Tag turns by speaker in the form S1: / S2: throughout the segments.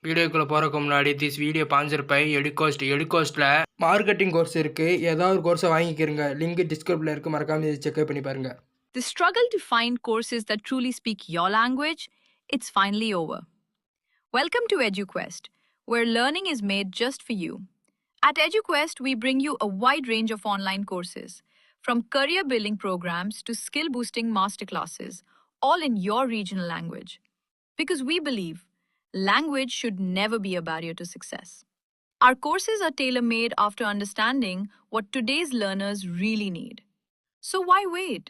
S1: வீடியோக்குள்ளே போகிறதுக்கு முன்னாடி திஸ் வீடியோ ஸ்பான்சர் பை எடுகோஸ்ட்டில் மார்க்கெட்டிங் கோர்ஸ் இருக்குது. ஏதாவது ஒரு கோர்ஸை வாங்கிக்கிறங்க. லிங்க் டிஸ்கிரிப்ஷனில் இருக்குது. மறக்காமல் செக் பண்ணி பாருங்கள்.
S2: The struggle to find courses that truly speak your language, it's finally over. Welcome to EduQuest, where learning is made just for you. At EduQuest, we bring you a wide range of online courses, from career building programs to skill boosting masterclasses, all in your regional language. Because we believe language should never be a barrier to success. Our courses are tailor-made after understanding what today's learners really need. So why wait?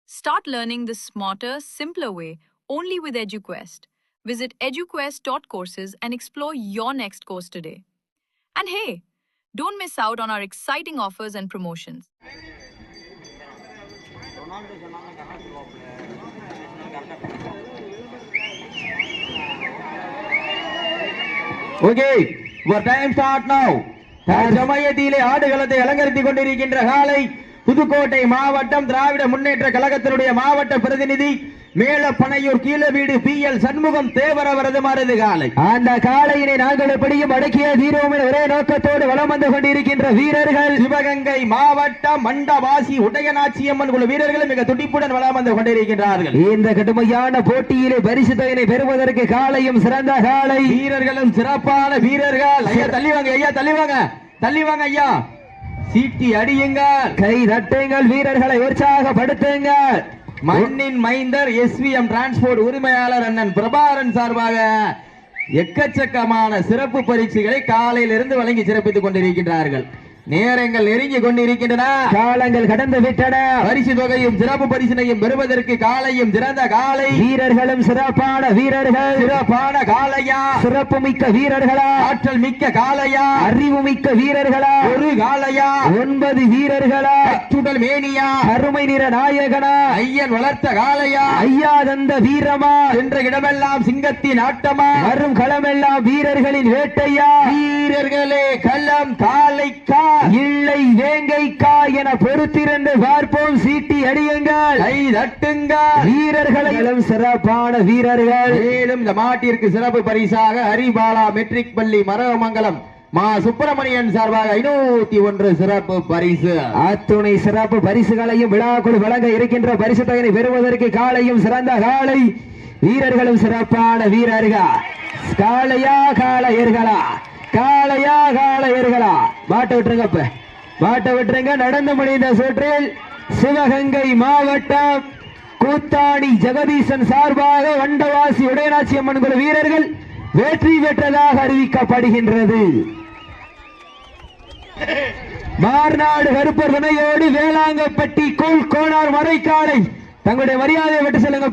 S2: Start learning the smarter, simpler way only with EduQuest. Visit eduquest.courses and explore your next course today. And hey, don't miss out on our exciting offers and promotions.
S3: Okay, your time start now. சமயத்திலே ஆடுகளத்தை அலங்கரித்துக் கொண்டிருக்கின்ற காலை புதுக்கோட்டை மாவட்டம் திராவிட முன்னேற்ற கழகத்தினுடைய மாவட்ட பிரதிநிதி Melapanaiyur கீழவீடு PL Shanmugam தேவர் அவரது மருது காலை. அந்த காலையினை நாங்கள் எப்படியும் அடக்கிய தீரோம் என ஒரே நோக்கத்தோடு வலம் வந்து கொண்டிருக்கின்ற வீரர்கள் சிவகங்கை மாவட்டம் மண்டவாசி உடையநாச்சியம்மன் குழு வீரர்களும் மிக துடிப்புடன் வலம் வந்து கொண்டிருக்கின்றார்கள். இந்த கடுமையான போட்டியிலே பரிசு தொகையை பெறுவதற்கு காலையும் சிறந்த காலை, வீரர்களும் சிறப்பான வீரர்கள். ஐயா தள்ளிவாங்க, ஐயா தள்ளிவாங்க, தள்ளிவாங்க ஐயா. சீட்டி அடியுங்கள், கை தட்டுங்கள், வீரர்களை உற்சாகப்படுத்துங்கள். மண்ணின் மைந்தர் SVM டிரான்ஸ்போர்ட் உரிமையாளர் அண்ணன் பிரபாரன் சார்பாக எக்கச்சக்கமான சிறப்பு பரிசுகளை காலையிலிருந்து வழங்கி சிறப்பித்துக் கொண்டிருக்கின்றார்கள். நேரங்கள் நெருங்கி கொண்டிருக்கின்றன, காலங்கள் கடந்து விட்டன. பரிசு தொகையும் சிறப்பு பரிசினையும் பெறுவதற்கு காலையும் சிறந்த காலை, வீரர்களும் சிறப்பான வீரர்கள். சிறப்பான காலையா, சிறப்பு மிக்க வீரர்களா, ஆற்றல் மிக்க காலையா, அறிவு மிக்க வீரர்களா, ஒரு காலையா, 9 வீரர்களா, சுடல் மேனியா, அருமை நிற நாயகனா, ஐயன் வளர்த்த காலையா, ஐயா தந்த வீரமா, என்ற இடமெல்லாம் சிங்கத்தின் ஆட்டமா, வரும் களமெல்லாம் வீரர்களின் வேட்டையா. வீரர்களே களம் காலைக்கா இல்லை வேங்கைக்கா என பொறுத்திருந்து பார்ப்போம். சீட்டி அடியுங்கள், கை தட்டுங்கள், வீரர்களும் சிறப்பான வீரர்கள். மேலும் இந்த மாட்டிற்கு சிறப்பு பரிசாக ஹரிபாலா மெட்ரிக் பள்ளி மரவமங்கலம் மா சுப்பிரமணியன் சார்பாக 501 சிறப்பு பரிசு. அத்துணை சிறப்பு பரிசுகளையும் விழாக்குழு வழங்க இருக்கின்ற பரிசு தொகையை பெறுவதற்கு காலையும் சிறந்த காலை, வீரர்களும் சிறப்பான வீரர்கள். காளையா காளையர்களா, காளையா காளையர்களா, மாட்ட விட்டுருங்க, மாட்ட விட்டுருங்க. நடந்து முடிந்த சுற்றில் சிவகங்கை மாவட்டம் கூத்தாடி ஜெகதீசன் சார்பாக வண்டவாசி உடையநாச்சியம்மன் குழு வீரர்கள் வெற்றி பெற்றதாக அறிவிக்கப்படுகின்றது. மார்நாடு கருப்பர் துணையோடு வேளாங்கப்பட்டி கோனார் மறைக்காலை தங்களுடைய மரியாதையை விட்டு செல்லுங்க.